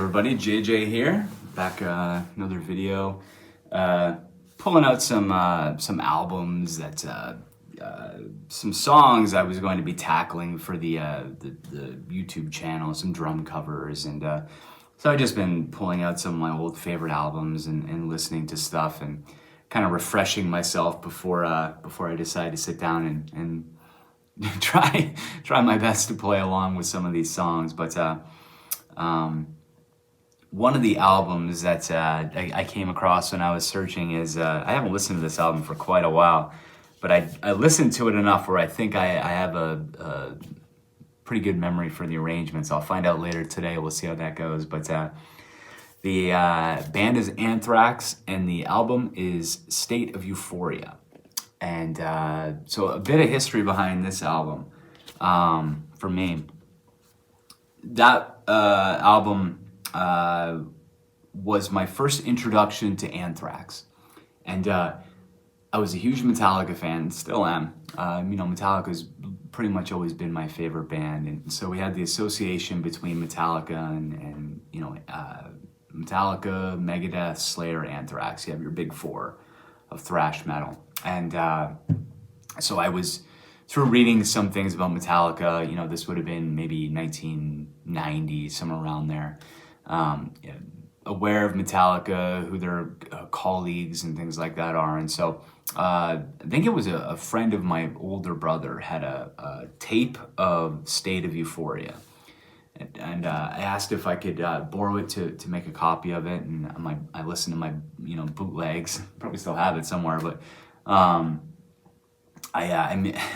Everybody, JJ here, back another video, pulling out some albums that some songs I was going to be tackling for the YouTube channel, some drum covers, and so I've just been pulling out some of my old favorite albums and listening to stuff and kind of refreshing myself before I decide to sit down and try my best to play along with some of these songs, but. One of the albums that I came across when I was searching is, I haven't listened to this album for quite a while, but I listened to it enough where I think I have a pretty good memory for the arrangements. I'll find out later today, we'll see how that goes. But the band is Anthrax, and the album is State of Euphoria. And so a bit of history behind this album for me. That album was my first introduction to Anthrax, and I was a huge Metallica fan, still am. Metallica's pretty much always been my favorite band, and so we had the association between Metallica and Metallica, Megadeth, Slayer, Anthrax. You have your big four of thrash metal, and so I was through reading some things about Metallica. This would have been maybe 1990, somewhere around there. Aware of Metallica, who their colleagues and things like that are, and so I think it was a friend of my older brother had a tape of State of Euphoria, and I asked if I could borrow it to make a copy of it, and I listened to my bootlegs, probably still have it somewhere, but I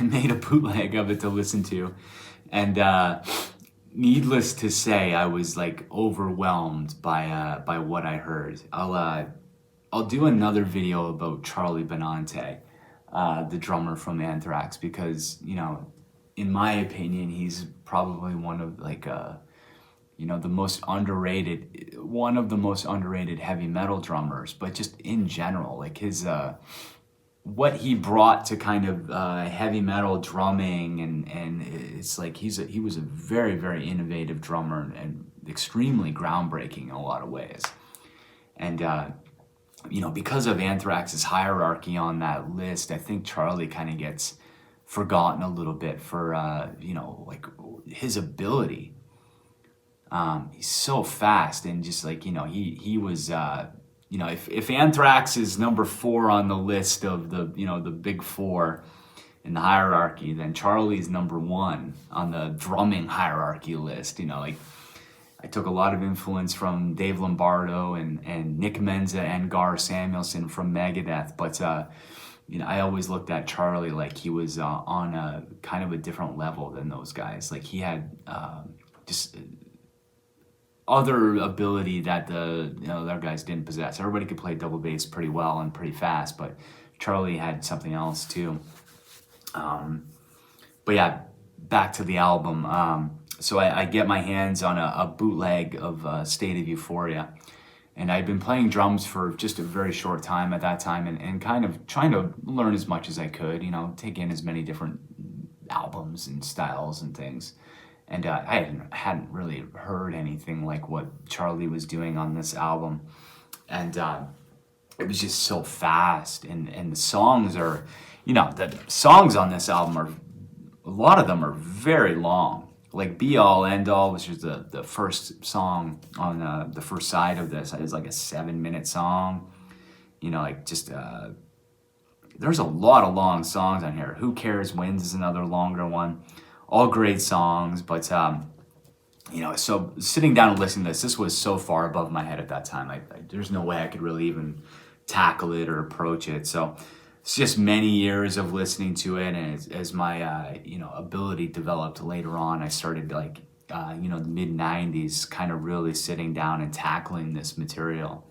made a bootleg of it to listen to, and needless to say, I was like overwhelmed by what I heard. I'll do another video about Charlie Benante, the drummer from Anthrax, because in my opinion, he's probably one of one of the most underrated heavy metal drummers. But just in general, like his what he brought to kind of heavy metal drumming, and it's like he was a very, very innovative drummer and extremely groundbreaking in a lot of ways. And because of Anthrax's hierarchy on that list, I think Charlie kind of gets forgotten a little bit for like his ability. He's so fast, and just like he was. If Anthrax is number 4 on the list of the big four in the hierarchy, then Charlie's number 1 on the drumming hierarchy list. I took a lot of influence from Dave Lombardo and Nick Menza and Gar Samuelson from Megadeth, but I always looked at Charlie like he was on a kind of a different level than those guys. Like he had just other ability that the other guys didn't possess. Everybody could play double bass pretty well and pretty fast, but Charlie had something else too. But yeah, back to the album. So I get my hands on a bootleg of State of Euphoria, and I'd been playing drums for just a very short time at that time, and kind of trying to learn as much as I could, take in as many different albums and styles and things. And I hadn't really heard anything like what Charlie was doing on this album. And it was just so fast. And the songs are, the songs on this album a lot of them are very long. Like Be All End All, which is the first song on the first side of this, is like a 7-minute song. There's a lot of long songs on here. Who Cares Wins is another longer one. All great songs, but so sitting down and listening to this was so far above my head at that time. There's no way I could really even tackle it or approach it. So it's just many years of listening to it, and as my ability developed later on, I started the mid '90s, kind of really sitting down and tackling this material.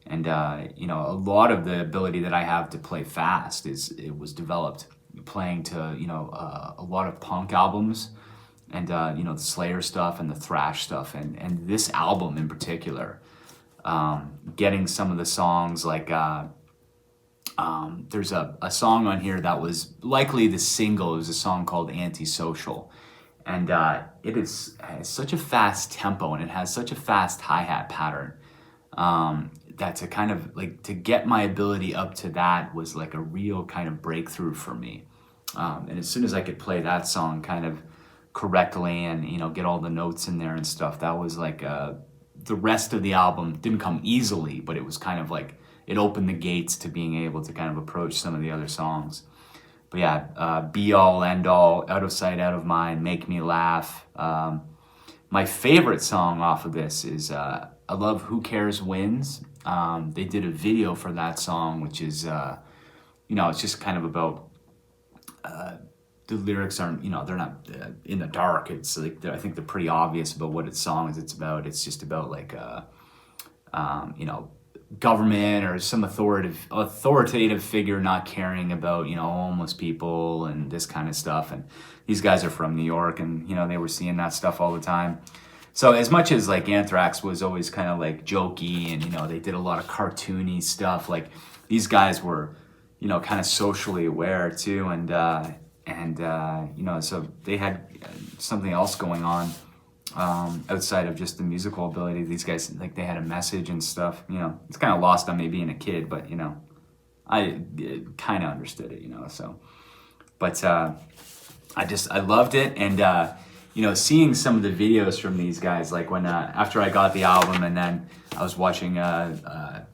And a lot of the ability that I have to play fast was developed playing to a lot of punk albums, and the Slayer stuff and the thrash stuff, and this album in particular, getting some of the songs like there's a song on here that was likely the single. It was a song called Antisocial, and it's such a fast tempo, and it has such a fast hi-hat pattern, that to kind of like to get my ability up to that was like a real kind of breakthrough for me. And as soon as I could play that song kind of correctly and get all the notes in there and stuff, that was like the rest of the album didn't come easily, but it was kind of like it opened the gates to being able to kind of approach some of the other songs. But yeah, Be All, End All, Out of Sight, Out of Mind, Make Me Laugh. My favorite song off of this is I love Who Cares Wins. They did a video for that song, which is, it's just kind of about, the lyrics aren't, they're not in the dark. It's like, I think they're pretty obvious about what its song is. It's about, it's just about like, government or some authoritative figure not caring about homeless people and this kind of stuff. And these guys are from New York, and they were seeing that stuff all the time. So as much as like Anthrax was always kind of like jokey, and they did a lot of cartoony stuff, like these guys were kind of socially aware too, and so they had something else going on outside of just the musical ability. These guys, like, they had a message and stuff. It's kind of lost on me being a kid, but I kind of understood it. So, but I loved it, and seeing some of the videos from these guys, like when after I got the album, and then I was watching a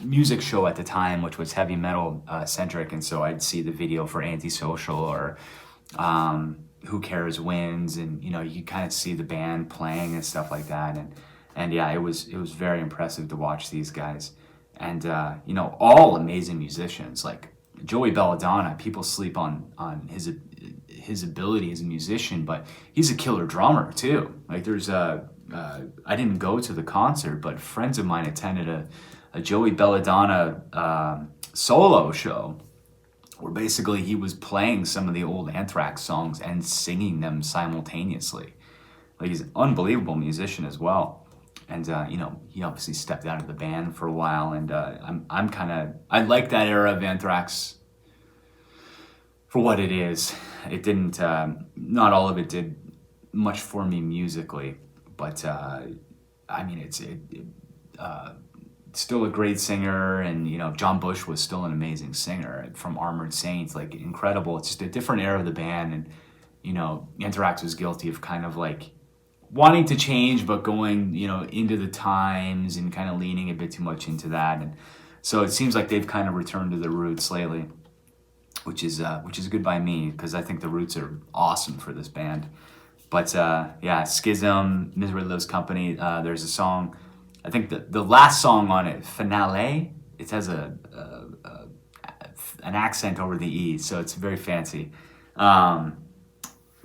music show at the time, which was heavy metal centric, and so I'd see the video for Antisocial or Who Cares Wins, and you kind of see the band playing and stuff like that, and yeah, it was very impressive to watch these guys, and all amazing musicians. Like Joey Belladonna, people sleep on his ability as a musician, but he's a killer drummer too. Like there's I didn't go to the concert, but friends of mine attended a Joey Belladonna solo show, where basically he was playing some of the old Anthrax songs and singing them simultaneously. Like, he's an unbelievable musician as well. And, he obviously stepped out of the band for a while, and I like that era of Anthrax for what it is. It didn't, not all of it did much for me musically, but, it's still a great singer, and John Bush was still an amazing singer from Armored Saints, like incredible. It's just a different era of the band, and Anthrax was guilty of kind of like wanting to change, but going into the times and kind of leaning a bit too much into that, and so it seems like they've kind of returned to their roots lately, which is good by me, because I think the roots are awesome for this band. But yeah, Schism, Misery Loves Company. There's a song, I think the last song on it, Finale, it has an accent over the E, so it's very fancy.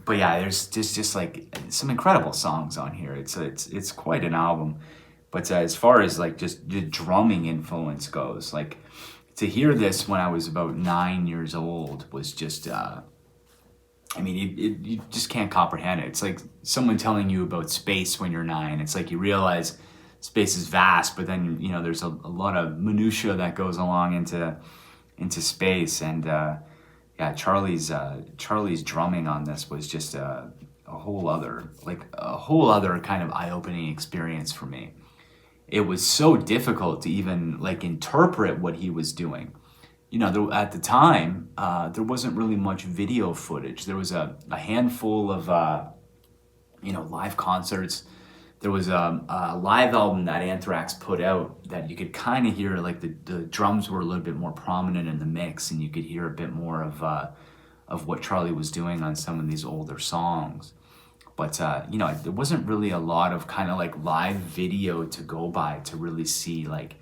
But yeah, there's just like some incredible songs on here. It's quite an album. But as far as like just the drumming influence goes, like to hear this when I was about 9 years old was just, you just can't comprehend it. It's like someone telling you about space when you're 9. It's like you realize space is vast, but then there's a lot of minutia that goes along into space, and yeah, Charlie's drumming on this was just a whole other kind of eye-opening experience for me. It was so difficult to even like interpret what he was doing. At the time, there wasn't really much video footage. There was a handful of live concerts. There was a live album that Anthrax put out that you could kind of hear, like the drums were a little bit more prominent in the mix, and you could hear a bit more of what Charlie was doing on some of these older songs. But there wasn't really a lot of kind of like live video to go by to really see like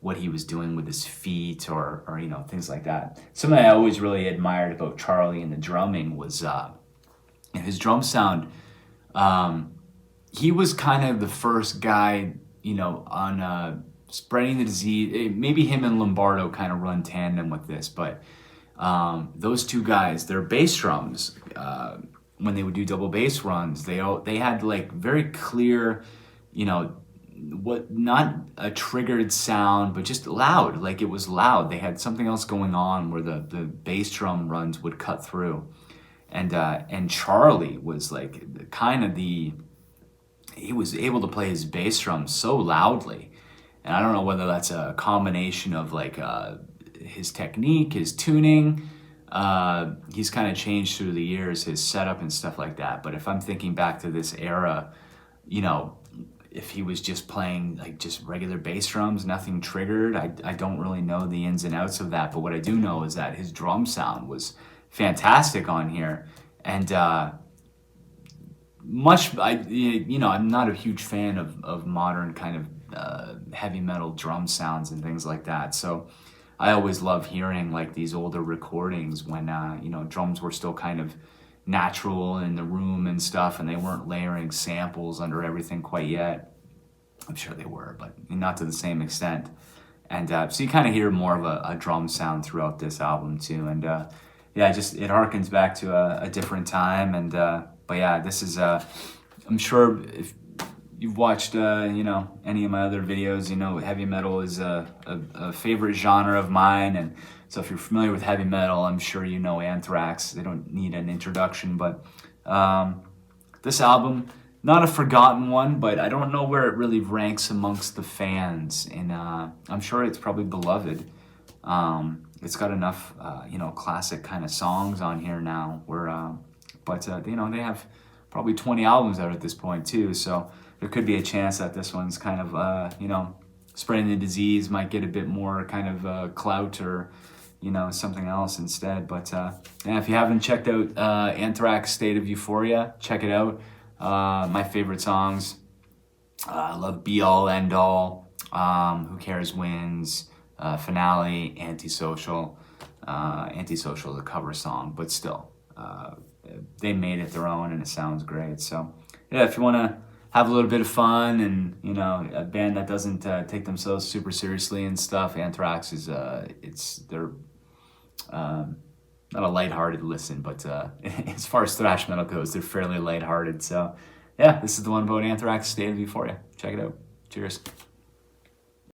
what he was doing with his feet or things like that. Something I always really admired about Charlie and the drumming was his drum sound. He was kind of the first guy, on spreading the disease. Maybe him and Lombardo kind of run tandem with this, but those two guys, their bass drums, when they would do double bass runs, they had like very clear, not a triggered sound, but just loud. Like it was loud. They had something else going on where the bass drum runs would cut through. and Charlie was like kind of he was able to play his bass drum so loudly, and I don't know whether that's a combination of like his technique, his tuning. He's kind of changed through the years, his setup and stuff like that. But if I'm thinking back to this era, you know, if he was just playing like just regular bass drums, nothing triggered, I don't really know the ins and outs of that. But what I do know is that his drum sound was fantastic on here. And I'm not a huge fan of modern kind of heavy metal drum sounds and things like that. So I always love hearing like these older recordings when drums were still kind of natural in the room and stuff, and they weren't layering samples under everything quite yet. I'm sure they were, but not to the same extent. And so you kind of hear more of a drum sound throughout this album too. And it harkens back to a different time. And but yeah, this is I'm sure if you've watched any of my other videos, heavy metal is a favorite genre of mine. And so if you're familiar with heavy metal, I'm sure you know Anthrax. They don't need an introduction. But this album, not a forgotten one, but I don't know where it really ranks amongst the fans. And I'm sure it's probably beloved. It's got enough classic kind of songs on here now where they have probably 20 albums out at this point too. So there could be a chance that this one's kind of spreading the disease, might get a bit more kind of clout or something else instead. But if you haven't checked out Anthrax State of Euphoria, check it out. My favorite songs, I love Be All End All, Who Cares Wins, Finale, Antisocial. Antisocial is a cover song, but still, they made it their own and it sounds great. So yeah, if you want to have a little bit of fun and a band that doesn't take themselves super seriously and stuff, Anthrax is they're not a lighthearted listen, but as far as thrash metal goes, they're fairly lighthearted. So yeah, this is the one about Anthrax State of Euphoria. Check it out. Cheers.